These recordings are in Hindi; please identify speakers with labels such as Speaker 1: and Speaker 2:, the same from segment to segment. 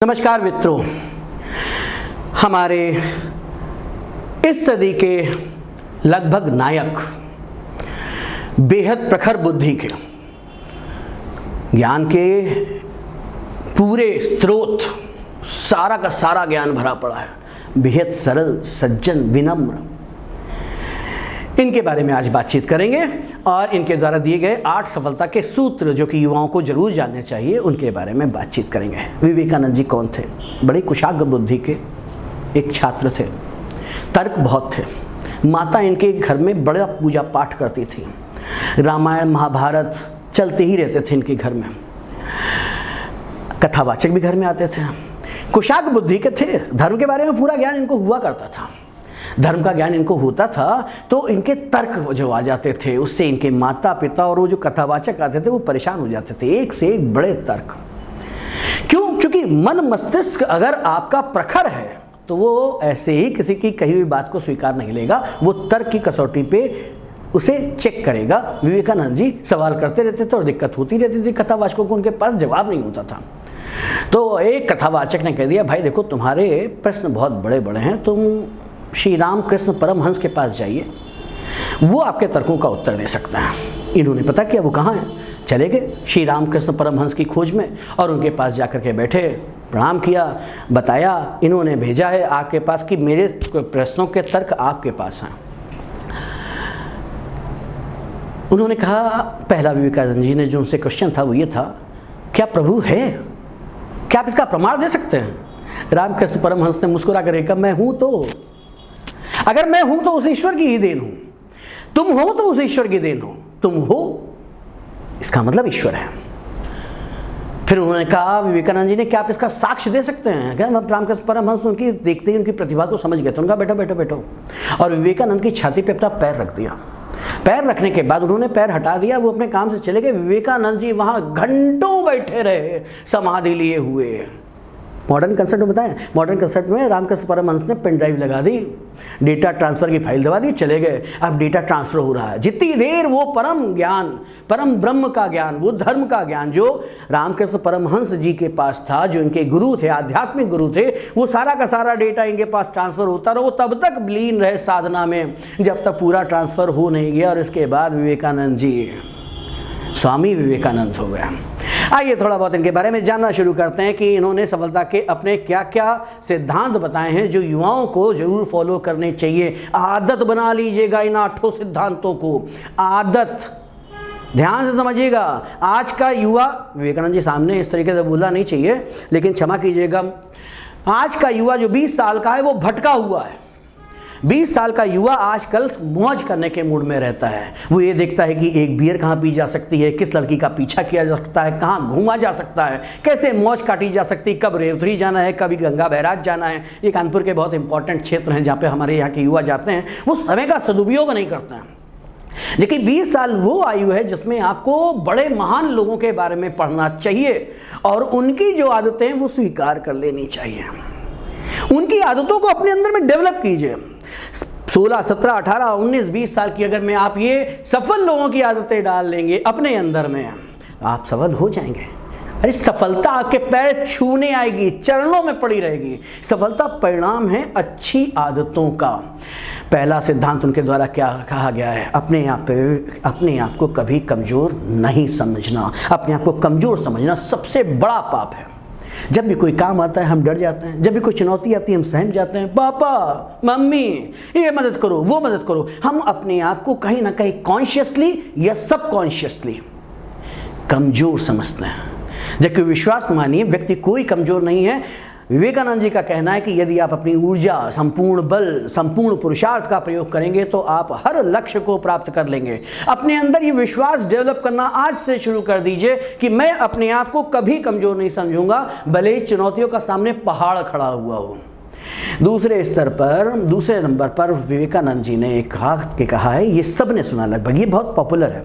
Speaker 1: नमस्कार मित्रों, हमारे इस सदी के लगभग नायक, बेहद प्रखर बुद्धि के, ज्ञान के पूरे स्रोत, सारा का सारा ज्ञान भरा पड़ा है, बेहद सरल, सज्जन, विनम्र, इनके बारे में आज बातचीत करेंगे और इनके द्वारा दिए गए 8 सफलता के सूत्र जो कि युवाओं को जरूर जानने चाहिए, उनके बारे में बातचीत करेंगे। विवेकानंद जी कौन थे? बड़े कुशाग्र बुद्धि के एक छात्र थे, तर्क बहुत थे। माता इनके घर में बड़ा पूजा पाठ करती थी, रामायण महाभारत चलते ही रहते थे इनके घर में, कथावाचक भी घर में आते थे। कुशाग्र बुद्धि के थे, धर्म के बारे में पूरा ज्ञान इनको हुआ करता था। धर्म का ज्ञान इनको होता था तो इनके तर्क जो आ जाते थे, उससे इनके माता पिता और वो जो कथावाचक आते थे वो परेशान हो जाते थे। एक से एक बड़े तर्क। क्यों? क्योंकि मन मस्तिष्क अगर आपका प्रखर है तो वो ऐसे ही किसी की कही हुई बात को स्वीकार नहीं लेगा, वो तर्क की कसौटी पे उसे चेक करेगा। विवेकानंद जी सवाल करते रहते थे और दिक्कत होती रहती थी कथावाचकों को, उनके पास जवाब नहीं होता था। तो एक कथावाचक ने कह दिया, भाई देखो तुम्हारे प्रश्न बहुत बड़े बड़े हैं, तुम श्री राम कृष्ण परमहंस के पास जाइए, वो आपके तर्कों का उत्तर दे सकता है। इन्होंने पता किया वो कहाँ है, चले गए श्री राम कृष्ण परमहंस की खोज में और उनके पास जाकर के बैठे, प्रणाम किया, बताया, इन्होंने भेजा है आपके पास कि मेरे प्रश्नों के तर्क आपके पास हैं। उन्होंने कहा, पहला विवेकानंद जी ने जो उनसे क्वेश्चन था वो ये था, क्या प्रभु है? क्या आप इसका प्रमाण दे सकते हैं? रामकृष्ण परमहंस ने मुस्कुरा कर कहा, मैं हूं तो, अगर मैं हूं तो उस ईश्वर की ही देन हूं, तुम हो तो उस ईश्वर की देन हो, तुम हो इसका मतलब ईश्वर है। फिर उन्होंने कहा विवेकानंद जी ने, क्या आप इसका साक्ष्य दे सकते हैं? क्या रामकृष्ण परमहंस उनकी देखते ही उनकी प्रतिभा को समझ गए थे। उनका बैठो बैठो बैठो, और विवेकानंद की छाती पे अपना पैर रख दिया। पैर रखने के बाद उन्होंने पैर हटा दिया, वो अपने काम से चले गए। विवेकानंद जी वहां घंटों बैठे रहे समाधि लिए हुए। मॉडर्न कंसर्ट में बताएं, मॉडर्न कंसर्ट में रामकृष्ण परमहंस ने पेन ड्राइव लगा दी, डेटा ट्रांसफर की फाइल दबा दी, चले गए। अब डेटा ट्रांसफर हो रहा है। जितनी देर वो परम ज्ञान, परम ब्रह्म का ज्ञान, वो धर्म का ज्ञान जो रामकृष्ण परमहंस जी के पास था, जो इनके गुरु थे, आध्यात्मिक गुरु थे, वो सारा का सारा डेटा इनके पास ट्रांसफर होता रहा। वो तब तक लीन रहे साधना में जब तक पूरा ट्रांसफर हो नहीं गया, और इसके बाद विवेकानंद जी स्वामी विवेकानंद हो गए। आइए थोड़ा बहुत इनके बारे में जानना शुरू करते हैं कि इन्होंने सफलता के अपने क्या क्या सिद्धांत बताए हैं जो युवाओं को जरूर फॉलो करने चाहिए। आदत बना लीजिएगा इन 8 सिद्धांतों को। आदत, ध्यान से समझिएगा। आज का युवा, विवेकानंद जी सामने इस तरीके से बोलना नहीं चाहिए, लेकिन क्षमा कीजिएगा, आज का युवा जो 20 साल का है वो भटका हुआ है। 20 साल का युवा आजकल मौज करने के मूड में रहता है। वो ये देखता है कि एक बियर कहाँ पी जा सकती है, किस लड़की का पीछा किया जा सकता है, कहाँ घूमा जा सकता है, कैसे मौज काटी जा सकती है, कब रेवथरी जाना है, कभी गंगा बैराज जाना है। ये कानपुर के बहुत इंपॉर्टेंट क्षेत्र हैं जहाँ पे हमारे यहाँ के युवा जाते हैं। वो समय का सदुपयोग नहीं करते हैं। जबकि 20 साल वो आयु है जिसमें आपको बड़े महान लोगों के बारे में पढ़ना चाहिए और उनकी जो आदतें हैं वो स्वीकार कर लेनी चाहिए। उनकी आदतों को अपने अंदर में डेवलप कीजिए। 16, 17, 18, 19, 20 साल की अगर में आप ये सफल लोगों की आदतें डाल लेंगे अपने अंदर में, आप सफल हो जाएंगे। अरे सफलता आपके पैर छूने आएगी, चरणों में पड़ी रहेगी। सफलता परिणाम है अच्छी आदतों का। पहला सिद्धांत उनके द्वारा क्या कहा गया है, अपने आप को कभी कमजोर नहीं समझना। अपने आप को कमजोर समझना सबसे बड़ा पाप है। जब भी कोई काम आता है हम डर जाते हैं, जब भी कोई चुनौती आती है हम सहम जाते हैं, पापा मम्मी ये मदद करो, वो मदद करो। हम अपने आप को कहीं ना कहीं कॉन्शियसली या सबकॉन्शियसली कमजोर समझते हैं, जबकि विश्वास मानिए व्यक्ति कोई कमजोर नहीं है। विवेकानंद जी का कहना है कि यदि आप अपनी ऊर्जा, संपूर्ण बल, संपूर्ण पुरुषार्थ का प्रयोग करेंगे तो आप हर लक्ष्य को प्राप्त कर लेंगे। अपने अंदर ये विश्वास डेवलप करना आज से शुरू कर दीजिए कि मैं अपने आप को कभी कमजोर नहीं समझूंगा, भले ही चुनौतियों का सामने पहाड़ खड़ा हुआ हो। दूसरे नंबर पर विवेकानंद जी ने कहा है, ये सब ने सुना लगभग, ये बहुत पॉपुलर है,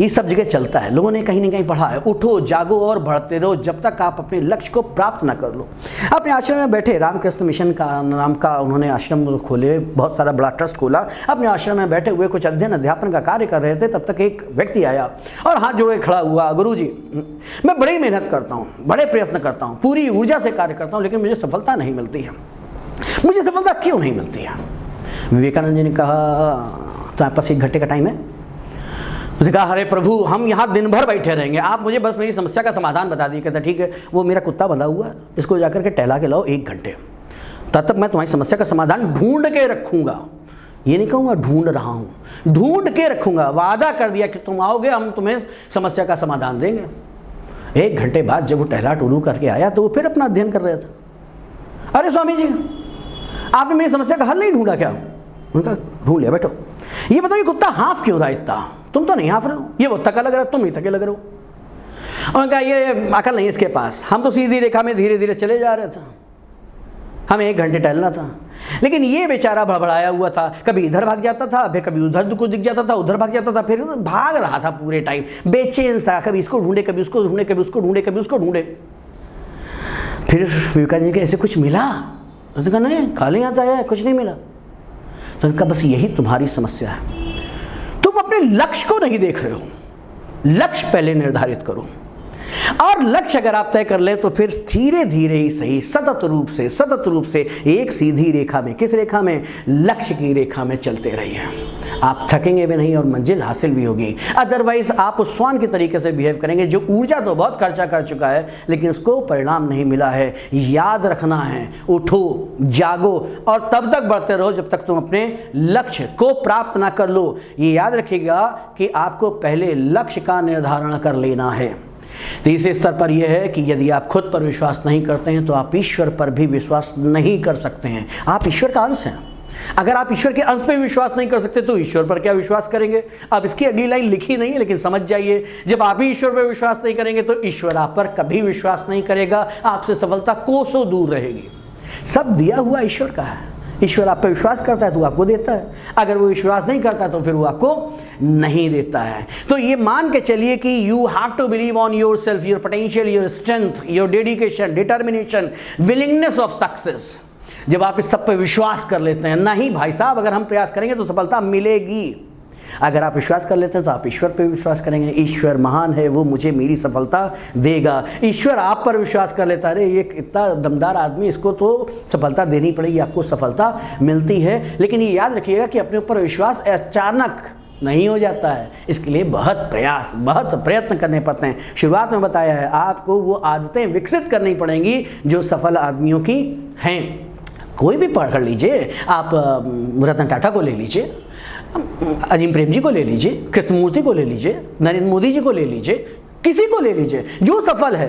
Speaker 1: ये सब जगह चलता है, लोगों ने कहीं ना कहीं पढ़ा है, उठो जागो और बढ़ते रहो जब तक आप अपने लक्ष्य को प्राप्त ना कर लो। अपने आश्रम में बैठे, रामकृष्ण मिशन का नाम का उन्होंने आश्रम खोले, बहुत सारा बड़ा ट्रस्ट खोला। अपने आश्रम में बैठे हुए कुछ अध्ययन अध्यापन का कार्य कर रहे थे, तब तक एक व्यक्ति आया और हाथ जोड़े खड़ा हुआ, गुरुजी मैं बड़ी मेहनत करता हूँ, बड़े प्रयत्न करता हूँ, पूरी ऊर्जा से कार्य करता हूँ, लेकिन मुझे सफलता नहीं मिलती है, मुझे सफलता क्यों नहीं मिलती है? विवेकानंद जी ने कहा तुम्हारे पास 1 घंटे का टाइम है? उसने कहा अरे प्रभु हम यहाँ दिन भर बैठे रहेंगे, आप मुझे बस मेरी समस्या का समाधान बता दिए। कहता ठीक है, वो मेरा कुत्ता बंधा हुआ है, इसको जाकर के टहला के लाओ 1 घंटे, तब तक मैं तुम्हारी समस्या का समाधान ढूंढ के रखूँगा। ये नहीं कहूँगा ढूंढ रहा हूँ, ढूंढ के रखूँगा। वादा कर दिया कि तुम आओगे हम तुम्हें समस्या का समाधान देंगे। 1 घंटे बाद जब वो टहला टोलू करके आया तो वो फिर अपना अध्ययन कर रहे थे। अरे स्वामी जी आपने मेरी समस्या का हल नहीं ढूंढा क्या? उनका ढूंढ लिया, बैठो। ये बताओ ये कुत्ता हाँफ क्यों रहा इतना? तुम तो नहीं हाँफ रहे हो, ये बहुत थका लग रहा है, तुम नहीं थके लग रहे हो। उनका ये अकल नहीं इसके पास, हम तो सीधी रेखा में धीरे धीरे चले जा रहे थे, हमें 1 घंटे टहलना था। लेकिन ये बेचारा भड़बड़ाया हुआ था, कभी इधर भाग जाता था, फिर कभी उधर कुछ दिख जाता था, उधर भाग जाता था, फिर भाग रहा था पूरे टाइम बेचैन सा, कभी इसको ढूंढे, कभी उसको ढूंढे, कभी उसको ढूंढे, कभी उसको ढूंढे। फिर विवेकानंद जी के ऐसे कुछ मिला? उसने कहा नहीं, खाली आता है, कुछ नहीं मिला। तो उनका बस यही तुम्हारी समस्या है, तुम अपने लक्ष्य को नहीं देख रहे हो। लक्ष्य पहले निर्धारित करो, और लक्ष्य अगर आप तय कर ले तो फिर धीरे धीरे ही सही सतत रूप से एक सीधी रेखा में, किस रेखा में? लक्ष्य की रेखा में चलते रहिए। आप थकेंगे भी नहीं और मंजिल हासिल भी होगी। अदरवाइज आप उस स्वान के तरीके से बिहेव करेंगे जो ऊर्जा तो बहुत खर्चा कर चुका है लेकिन उसको परिणाम नहीं मिला है। याद रखना है, उठो जागो और तब तक बढ़ते रहो जब तक तुम अपने लक्ष्य को प्राप्त ना कर लो। ये याद रखिएगा कि आपको पहले लक्ष्य का निर्धारण कर लेना है। तीसरे स्तर पर यह है कि यदि आप खुद पर विश्वास नहीं करते हैं तो आप ईश्वर पर भी विश्वास नहीं कर सकते हैं। आप ईश्वर का अंश हैं। अगर आप ईश्वर के अंश पे विश्वास नहीं कर सकते तो ईश्वर पर क्या विश्वास करेंगे? अब इसकी अगली लाइन लिखी नहीं है लेकिन समझ जाइए, जब आप ही ईश्वर पर विश्वास नहीं करेंगे तो ईश्वर आप पर कभी विश्वास नहीं करेगा, आपसे सफलता कोसों दूर रहेगी। सब दिया हुआ ईश्वर का है। ईश्वर आप पर विश्वास करता है तो आपको देता है, अगर वो विश्वास नहीं करता तो फिर वो आपको नहीं देता है। तो ये मान के चलिए कि you have to believe on yourself, your potential, your strength, your dedication, determination, willingness of success. जब आप इस सब पे विश्वास कर लेते हैं, नहीं भाई साहब अगर हम प्रयास करेंगे तो सफलता मिलेगी। अगर आप विश्वास कर लेते हैं तो आप ईश्वर पे विश्वास करेंगे, ईश्वर महान है, वो मुझे मेरी सफलता देगा। ईश्वर आप पर विश्वास कर लेता है, अरे ये इतना दमदार आदमी, इसको तो सफलता देनी पड़ेगी, आपको सफलता मिलती है। लेकिन ये याद रखिएगा कि अपने ऊपर विश्वास अचानक नहीं हो जाता है, इसके लिए बहुत प्रयास, बहुत प्रयत्न करने पड़ते हैं। शुरुआत में बताया है आपको वो आदतें विकसित करनी पड़ेंगी जो सफल आदमियों की हैं। कोई भी पढ़ लीजिए, आप रतन टाटा को ले लीजिए, अजीम प्रेम जी को ले लीजिए, कृष्णमूर्ति को ले लीजिए, नरेंद्र मोदी जी को ले लीजिए, किसी को ले लीजिए जो सफल है।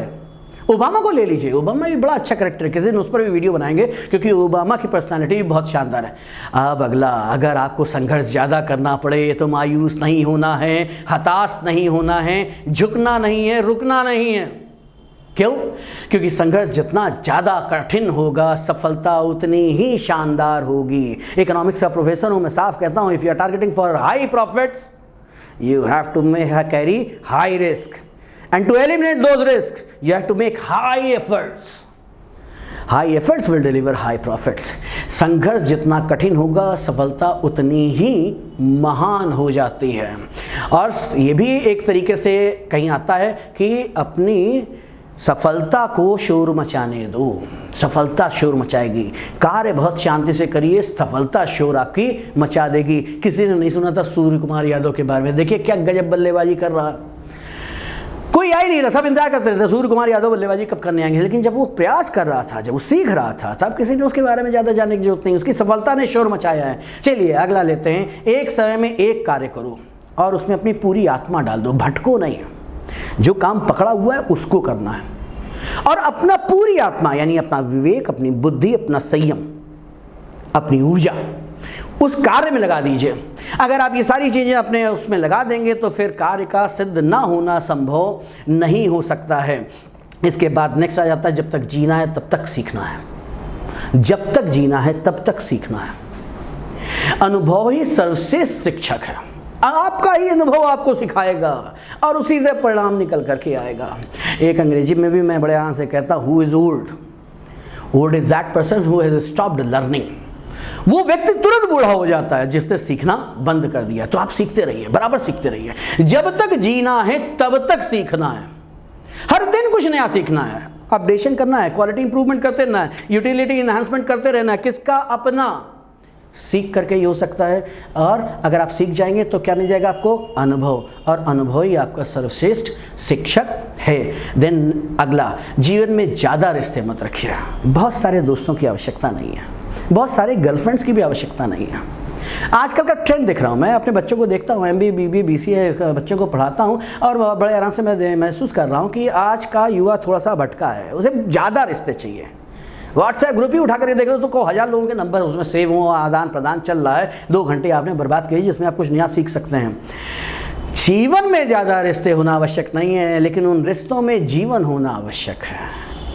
Speaker 1: ओबामा को ले लीजिए, ओबामा भी बड़ा अच्छा करेक्टर है, किसी दिन उस पर भी वीडियो बनाएंगे क्योंकि ओबामा की पर्सनालिटी भी बहुत शानदार है। अब अगला, अगर आपको संघर्ष ज़्यादा करना पड़े तो मायूस नहीं होना है, हताश नहीं होना है, झुकना नहीं है, रुकना नहीं है। क्यों? क्योंकि संघर्ष जितना ज़्यादा कठिन होगा सफलता उतनी ही शानदार होगी। इकोनॉमिक्स का प्रोफेसर हूँ, मैं साफ कहता हूँ, if you are targeting for high profits you have to carry high risk, and to eliminate those risk you have to make high efforts. High efforts will deliver high profits. संघर्ष जितना कठिन होगा सफलता उतनी ही महान हो जाती है। और ये भी एक तरीके से कहीं आता है कि अपनी सफलता को शोर मचाने दो, सफलता शोर मचाएगी। कार्य बहुत शांति से करिए, सफलता शोर आपकी मचा देगी। किसी ने नहीं सुना था सूर्य कुमार यादव के बारे में? देखिए क्या गजब बल्लेबाजी कर रहा, कोई आ ही नहीं रहा, सब इंतजार करते रहते सूर्य कुमार यादव बल्लेबाजी कब करने आएंगे। लेकिन जब वो प्रयास कर रहा था, जब वो सीख रहा था, तब किसी ने उसके बारे में ज़्यादा जानने की जरूरत नहीं, उसकी सफलता ने शोर मचाया है। चलिए अगला लेते हैं। एक समय में एक कार्य करो और उसमें अपनी पूरी आत्मा डाल दो, भटको नहीं। जो काम पकड़ा हुआ है उसको करना है और अपना पूरी आत्मा यानी अपना विवेक, अपनी बुद्धि, अपना संयम, अपनी ऊर्जा उस कार्य में लगा दीजिए। अगर आप ये सारी चीज़ें अपने उसमें लगा देंगे तो फिर कार्य का सिद्ध ना होना संभव नहीं हो सकता है। इसके बाद नेक्स्ट आ जाता है, जब तक जीना है तब तक सीखना है। जब तक जीना है तब तक सीखना है। अनुभव ही सर्वश्रेष्ठ शिक्षक है। आपका ही अनुभव आपको सिखाएगा और उसी से परिणाम निकल करके आएगा। एक अंग्रेजी में भी मैं बड़े आराम से कहता हूँ, who is old? Old is that person who has stopped learning. वो व्यक्ति तुरंत बूढ़ा हो जाता है जिसने सीखना बंद कर दिया। तो आप सीखते रहिए, बराबर सीखते रहिए। जब तक जीना है तब तक सीखना है, हर दिन कुछ नया सीखना है, अपडेशन करना है, क्वालिटी इंप्रूवमेंट करते रहना है, यूटिलिटी इन्हांसमेंट करते रहना है। किसका? अपना। सीख करके ये हो सकता है। और अगर आप सीख जाएंगे तो क्या मिल जाएगा आपको? अनुभव, और अनुभव ही आपका सर्वश्रेष्ठ शिक्षक है। देन अगला, जीवन में ज़्यादा रिश्ते मत रखिए। बहुत सारे दोस्तों की आवश्यकता नहीं है, बहुत सारे गर्लफ्रेंड्स की भी आवश्यकता नहीं है। आजकल का ट्रेंड देख रहा हूँ मैं, अपने बच्चों को देखता हूँ, MBA BBA BCA बच्चों को पढ़ाता हूँ और बड़े आराम से मैं महसूस कर रहा हूँ कि आज का युवा थोड़ा सा भटका है, उसे ज़्यादा रिश्ते चाहिए। व्हाट्सएप ग्रुप ही उठा कर देख लो तो 1000 लोगों के नंबर उसमें सेव हो, आदान प्रदान चल रहा है। 2 घंटे आपने बर्बाद किए जिसमें आप कुछ नया सीख सकते हैं। जीवन में ज़्यादा रिश्ते होना आवश्यक नहीं है, लेकिन उन रिश्तों में जीवन होना आवश्यक है।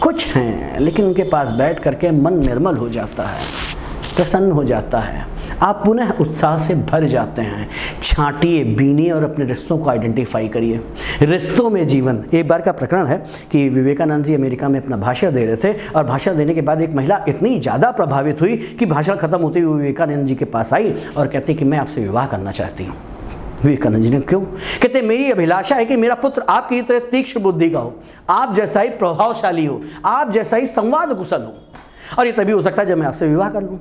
Speaker 1: कुछ हैं लेकिन उनके पास बैठ करके मन निर्मल हो जाता है, प्रसन्न हो जाता है, आप पुनः उत्साह से भर जाते हैं। छांटिए, बीनिए और अपने रिश्तों को आइडेंटिफाई करिए। रिश्तों में जीवन। एक बार का प्रकरण है कि विवेकानंद जी अमेरिका में अपना भाषण दे रहे थे और भाषण देने के बाद एक महिला इतनी ज़्यादा प्रभावित हुई कि भाषण खत्म होते हुए विवेकानंद जी के पास आई और कहती कि मैं आपसे विवाह करना चाहती हूँ। विवेकानंद जी ने क्यों? कहते मेरी अभिलाषा है कि मेरा पुत्र आपकी तरह तीक्ष्ण बुद्धि का हो, आप जैसा ही प्रभावशाली हो, आप जैसा ही संवाद कुशल हो, और ये तभी हो सकता है जब मैं आपसे विवाह कर लूँ।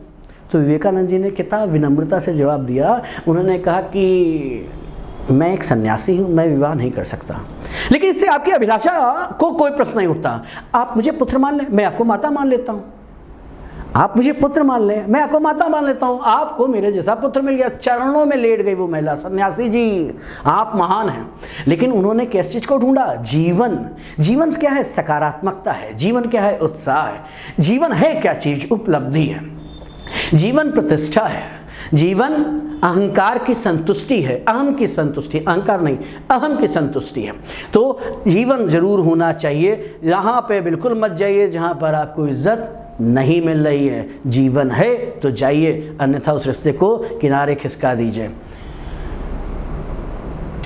Speaker 1: तो विवेकानंद जी ने कितना विनम्रता से जवाब दिया। उन्होंने कहा कि मैं एक सन्यासी हूँ, मैं विवाह नहीं कर सकता, लेकिन इससे आपकी अभिलाषा को कोई प्रश्न नहीं उठता। आप मुझे पुत्र मान लें, मैं आपको माता मान लेता हूँ। आप मुझे पुत्र मान लें, मैं आपको माता मान लेता हूँ। आपको मेरे जैसा पुत्र मिल गया। चरणों में लेट गई वो महिला, सन्यासी जी आप महान हैं। लेकिन उन्होंने किस चीज़ को ढूंढा? जीवन। जीवन क्या है? सकारात्मकता है। जीवन क्या है? उत्साह है। जीवन है क्या चीज़? उपलब्धि है। जीवन प्रतिष्ठा है। जीवन अहंकार की संतुष्टि है, अहम की संतुष्टि, अहंकार नहीं, अहम की संतुष्टि है। तो जीवन जरूर होना चाहिए। यहाँ पे बिल्कुल मत जाइए जहाँ पर आपको इज्जत नहीं मिल रही है। जीवन है तो जाइए, अन्यथा उस रिश्ते को किनारे खिसका दीजिए।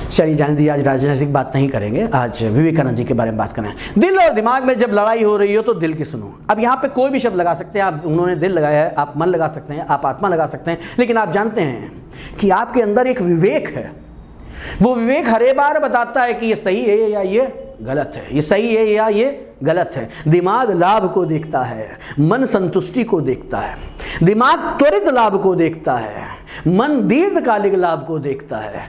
Speaker 1: चलिए जाने दीजिए, आज राजनीतिक बात नहीं करेंगे, आज विवेकानंद जी के बारे में बात करें। दिल और दिमाग में जब लड़ाई हो रही हो तो दिल की सुनो। अब यहाँ पे कोई भी शब्द लगा सकते हैं आप, उन्होंने दिल लगाया है, आप मन लगा सकते हैं, आप आत्मा लगा सकते हैं, लेकिन आप जानते हैं कि आपके अंदर एक विवेक है। वो विवेक हर बार बताता है कि ये सही है या ये गलत है, ये सही है या ये गलत है। दिमाग लाभ को देखता है, मन संतुष्टि को देखता है। दिमाग त्वरित लाभ को देखता है, मन दीर्घकालिक लाभ को देखता है।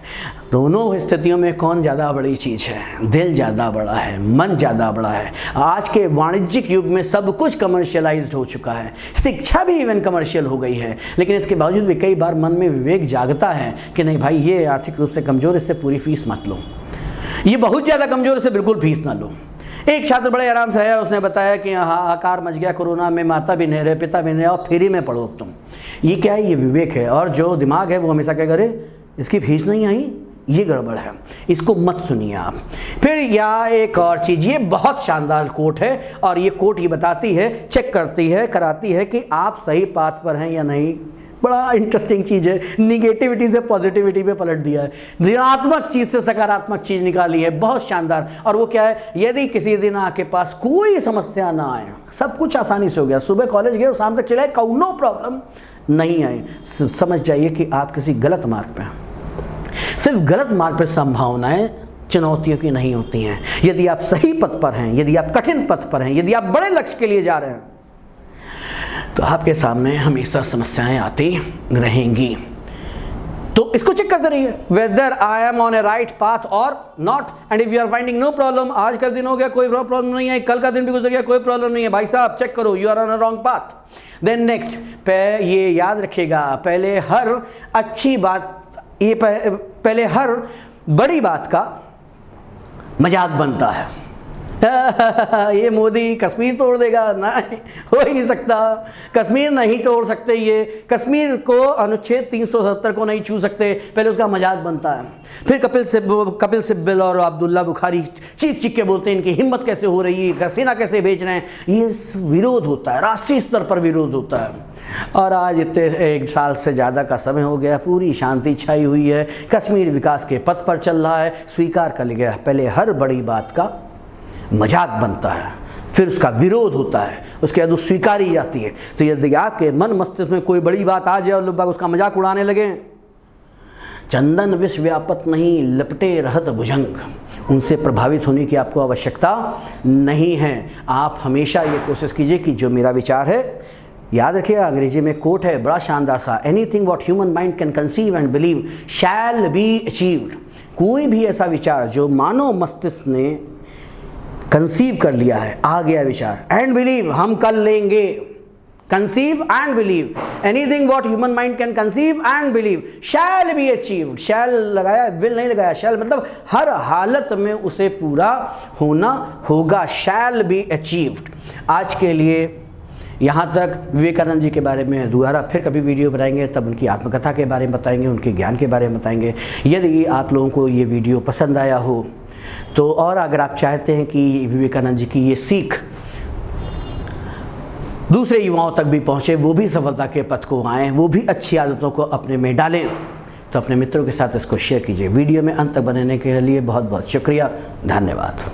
Speaker 1: दोनों स्थितियों में कौन ज़्यादा बड़ी चीज़ है? दिल ज़्यादा बड़ा है, मन ज़्यादा बड़ा है। आज के वाणिज्यिक युग में सब कुछ कमर्शियलाइज्ड हो चुका है, शिक्षा भी इवन कमर्शियल हो गई है, लेकिन इसके बावजूद भी कई बार मन में विवेक जागता है कि नहीं भाई, ये आर्थिक रूप से कमज़ोर, इससे पूरी फीस मत लो। ये बहुत ज़्यादा कमज़ोर, इससे बिल्कुल फीस ना लो। एक छात्र बड़े आराम से है, उसने बताया कि हाहाकार मच गया कोरोना में, माता भी नहीं रहे, पिता भी नहीं रहे, और फ्री में पढ़ो तुम। ये क्या है? ये विवेक है। और जो दिमाग है वो हमेशा क्या करे? इसकी फीस नहीं आई, ये गड़बड़ है, इसको मत सुनिए आप। फिर या एक और चीज़, ये बहुत शानदार कोट है और ये कोट ये बताती है, चेक करती है, कराती है कि आप सही पाथ पर हैं या नहीं। बड़ा इंटरेस्टिंग चीज़ है। निगेटिविटी से पॉजिटिविटी पे पलट दिया है, ऋणात्मक चीज़ से सकारात्मक चीज़ निकाली है। बहुत शानदार। और वो क्या है? यदि किसी दिन आपके पास कोई समस्या ना आए, सब कुछ आसानी से हो गया, सुबह कॉलेज गए और शाम तक चले, नो प्रॉब्लम नहीं आए, समझ जाइए कि आप किसी गलत मार्ग पे हैं। सिर्फ गलत मार्ग पर संभावनाएं चुनौतियों की नहीं होती हैं। यदि आप सही पथ पर हैं, यदि आप कठिन पथ पर हैं, यदि आप बड़े लक्ष्य के लिए जा रहे हैं, तो आपके सामने हमेशा समस्याएं आती रहेंगी। तो इसको चेक करते रहिए, whether I am on a right path और not. And if you are finding no problem, आज का दिन हो गया कोई प्रॉब्लम नहीं है, कल का दिन भी गुजर गया कोई प्रॉब्लम नहीं है, भाई साहब चेक करो, you are on a wrong path. Then next, ये याद रखिएगा, पहले हर अच्छी बात, ये पहले हर बड़ी बात का मजाक बनता है। ये मोदी कश्मीर तोड़ देगा, नहीं, हो ही नहीं सकता। कश्मीर नहीं तोड़ सकते, ये कश्मीर को अनुच्छेद 370 को नहीं छू सकते, पहले उसका मजाक बनता है। फिर कपिल सिब्बल और अब्दुल्ला बुखारी चीख चीख के बोलते हैं इनकी हिम्मत कैसे हो रही है, सेना कैसे भेज रहे हैं। ये विरोध होता है, राष्ट्रीय स्तर पर विरोध होता है। और आज इतने 1 साल से ज़्यादा का समय हो गया, पूरी शांति छाई हुई है, कश्मीर विकास के पथ पर चल रहा है। स्वीकार कर लिया, पहले हर बड़ी बात का मजाक बनता है, फिर उसका विरोध होता है, उसके बाद स्वीकारी जाती है। तो यदि आपके मन मस्तिष्क में कोई बड़ी बात आ जाए और लोग उसका मजाक उड़ाने लगे, चंदन विष व्यापत नहीं लपटे रहत भुजंग, उनसे प्रभावित होने की आपको आवश्यकता नहीं है। आप हमेशा ये कोशिश कीजिए कि जो मेरा विचार है, याद रखिएगा, अंग्रेजी में कोट है बड़ा शानदार सा, anything what human mind can conceive and believe shall be achieved. कोई भी ऐसा विचार जो मानव मस्तिष्क ने कंसीव कर लिया है, आ गया विचार, एंड बिलीव, हम कर लेंगे, conceive and believe, anything what human mind can conceive and believe shall be achieved. Shall लगाया, विल नहीं लगाया, शैल मतलब हर हालत में उसे पूरा होना होगा, शैल बी अचीव्ड। आज के लिए यहाँ तक। विवेकानंद जी के बारे में दोबारा फिर कभी वीडियो बनाएंगे, तब उनकी आत्मकथा के बारे में बताएंगे, उनके ज्ञान के बारे में बताएंगे। यदि आप लोगों को ये वीडियो पसंद आया हो तो, और अगर आप चाहते हैं कि विवेकानंद जी की ये सीख दूसरे युवाओं तक भी पहुँचे, वो भी सफलता के पथ को आएँ, वो भी अच्छी आदतों को अपने में डालें, तो अपने मित्रों के साथ इसको शेयर कीजिए। वीडियो में अंत तक बनने के लिए बहुत बहुत शुक्रिया, धन्यवाद।